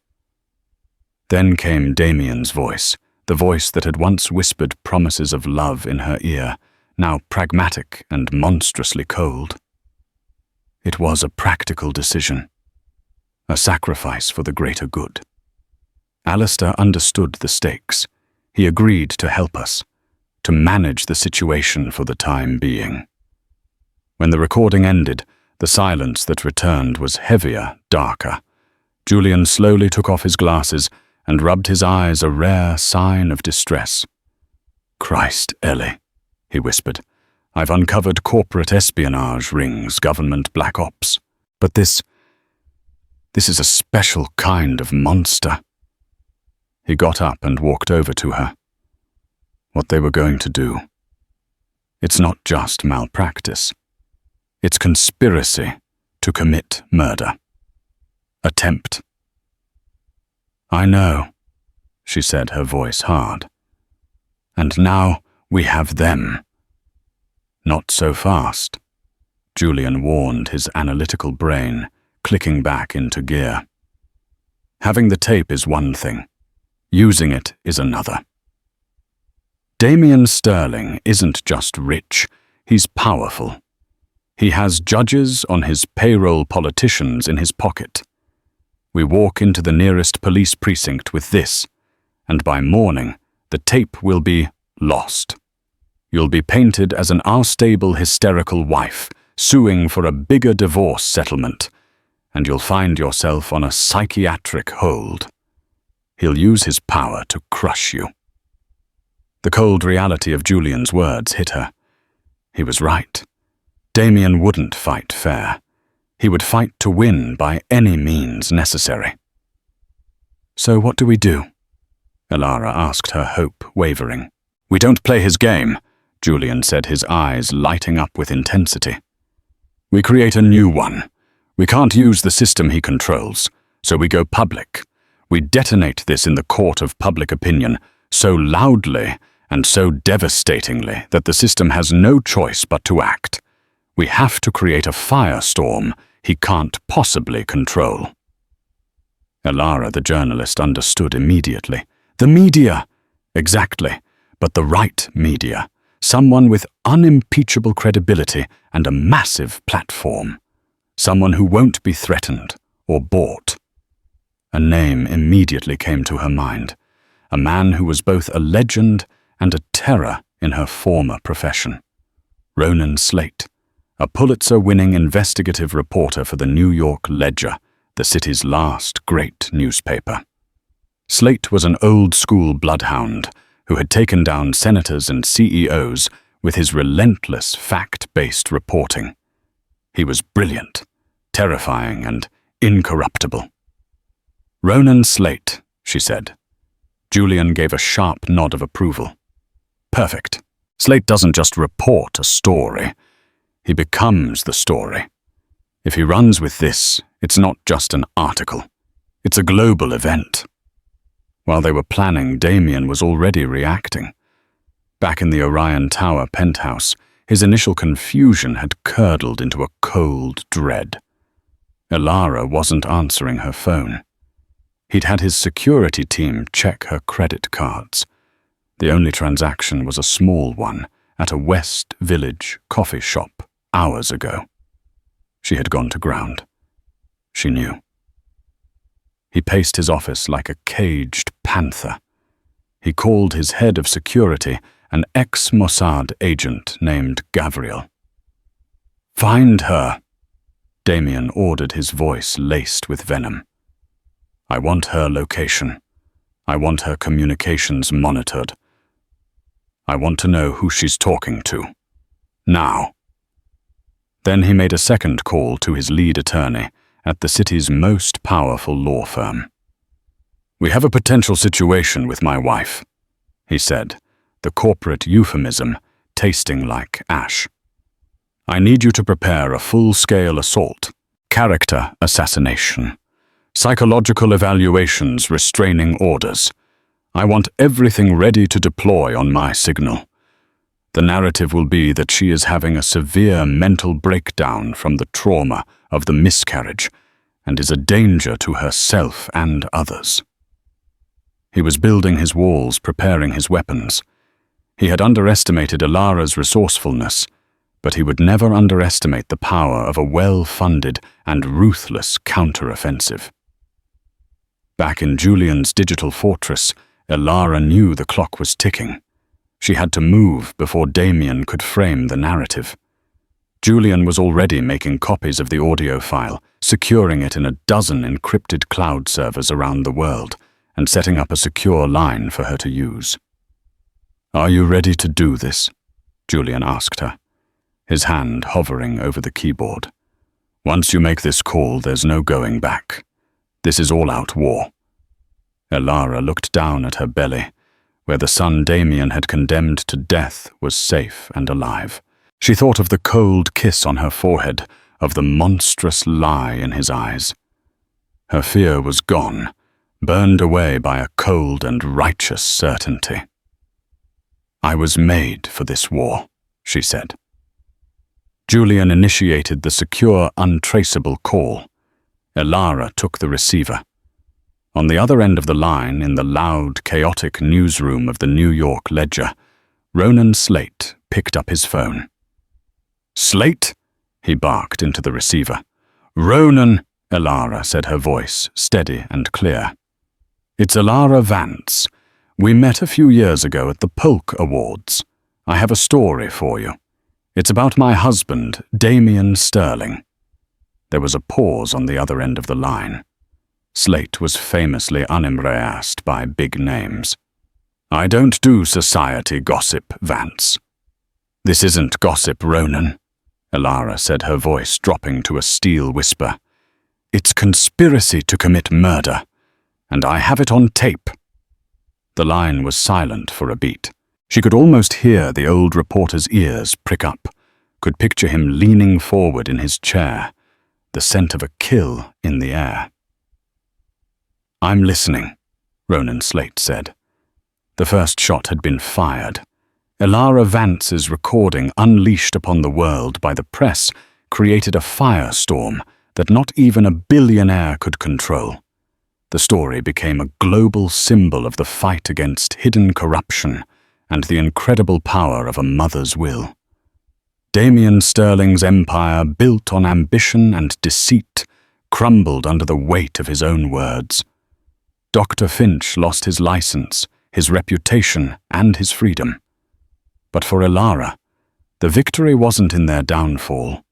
Then came Damien's voice, the voice that had once whispered promises of love in her ear, now pragmatic and monstrously cold. It was a practical decision, a sacrifice for the greater good. Alistair understood the stakes. He agreed to help us, to manage the situation for the time being. When the recording ended, the silence that returned was heavier, darker. Julian slowly took off his glasses and rubbed his eyes, a rare sign of distress. "Christ, Ellie," he whispered. "I've uncovered corporate espionage rings, government black ops. But this is a special kind of monster." He got up and walked over to her. What they were going to do. It's not just malpractice. It's conspiracy to commit murder. Attempt. "I know," she said, her voice hard. "And now we have them." "Not so fast," Julian warned his analytical brain, clicking back into gear. "Having the tape is one thing. Using it is another." Damien Sterling isn't just rich, he's powerful. He has judges on his payroll, politicians in his pocket. We walk into the nearest police precinct with this, and by morning, the tape will be lost. You'll be painted as an unstable, hysterical wife, suing for a bigger divorce settlement, and you'll find yourself on a psychiatric hold. He'll use his power to crush you. The cold reality of Julian's words hit her. He was right. Damien wouldn't fight fair. He would fight to win by any means necessary. So what do we do? Elara asked, her hope wavering. We don't play his game, Julian said, his eyes lighting up with intensity. We create a new one. We can't use the system he controls, so we go public. We detonate this in the court of public opinion so loudly and so devastatingly that the system has no choice but to act. We have to create a firestorm he can't possibly control. Elara, the journalist, understood immediately. The media! Exactly, but the right media. Someone with unimpeachable credibility and a massive platform. Someone who won't be threatened or bought. A name immediately came to her mind. A man who was both a legend and a terror in her former profession. Ronan Slate, a Pulitzer-winning investigative reporter for the New York Ledger, the city's last great newspaper. Slate was an old-school bloodhound who had taken down senators and CEOs with his relentless, fact-based reporting. He was brilliant, terrifying, and incorruptible. Ronan Slate, she said. Julian gave a sharp nod of approval. Perfect. Slate doesn't just report a story. He becomes the story. If he runs with this, it's not just an article. It's a global event. While they were planning, Damien was already reacting. Back in the Orion Tower penthouse, his initial confusion had curdled into a cold dread. Elara wasn't answering her phone. He'd had his security team check her credit cards. The only transaction was a small one at a West Village coffee shop hours ago. She had gone to ground. She knew. He paced his office like a caged panther. He called his head of security, an ex-Mossad agent named Gavriel. Find her, Damien ordered, his voice laced with venom. I want her location. I want her communications monitored. I want to know who she's talking to. Now. Then he made a second call to his lead attorney at the city's most powerful law firm. We have a potential situation with my wife, he said, the corporate euphemism tasting like ash. I need you to prepare a full-scale assault, character assassination, psychological evaluations, restraining orders. I want everything ready to deploy on my signal. The narrative will be that she is having a severe mental breakdown from the trauma of the miscarriage and is a danger to herself and others. He was building his walls, preparing his weapons. He had underestimated Elara's resourcefulness, but he would never underestimate the power of a well-funded and ruthless counteroffensive. Back in Julian's digital fortress, Elara knew the clock was ticking. She had to move before Damien could frame the narrative. Julian was already making copies of the audio file, securing it in a dozen encrypted cloud servers around the world, and setting up a secure line for her to use. Are you ready to do this? Julian asked her, his hand hovering over the keyboard. Once you make this call, there's no going back. This is all-out war. Elara looked down at her belly, where the son Damien had condemned to death was safe and alive. She thought of the cold kiss on her forehead, of the monstrous lie in his eyes. Her fear was gone, burned away by a cold and righteous certainty. I was made for this war, she said. Julian initiated the secure, untraceable call. Elara took the receiver. On the other end of the line, in the loud, chaotic newsroom of the New York Ledger, Ronan Slate picked up his phone. "Slate?" he barked into the receiver. "Ronan," Elara said, her voice steady and clear. "It's Elara Vance. We met a few years ago at the Polk Awards. I have a story for you. It's about my husband, Damien Sterling." There was a pause on the other end of the line. Slate was famously unembarrassed by big names. "I don't do society gossip, Vance." "This isn't gossip, Ronan," Elara said, her voice dropping to a steel whisper. "It's conspiracy to commit murder, and I have it on tape." The line was silent for a beat. She could almost hear the old reporter's ears prick up, could picture him leaning forward in his chair, the scent of a kill in the air. "I'm listening," Ronan Slate said. The first shot had been fired. Elara Vance's recording, unleashed upon the world by the press, created a firestorm that not even a billionaire could control. The story became a global symbol of the fight against hidden corruption and the incredible power of a mother's will. Damien Sterling's empire, built on ambition and deceit, crumbled under the weight of his own words. Dr. Finch lost his license, his reputation, and his freedom. But for Elara, the victory wasn't in their downfall.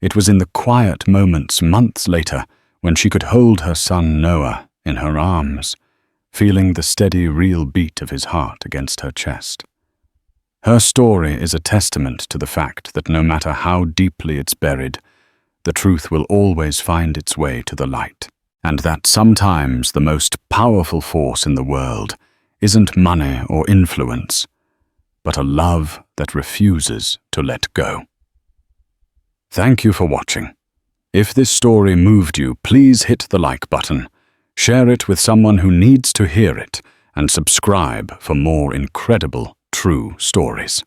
It was in the quiet moments months later when she could hold her son Noah in her arms, feeling the steady, real beat of his heart against her chest. Her story is a testament to the fact that no matter how deeply it's buried, the truth will always find its way to the light, and that sometimes the most powerful force in the world isn't money or influence, but a love that refuses to let go. Thank you for watching. If this story moved you, please hit the like button, share it with someone who needs to hear it, and subscribe for more incredible true stories.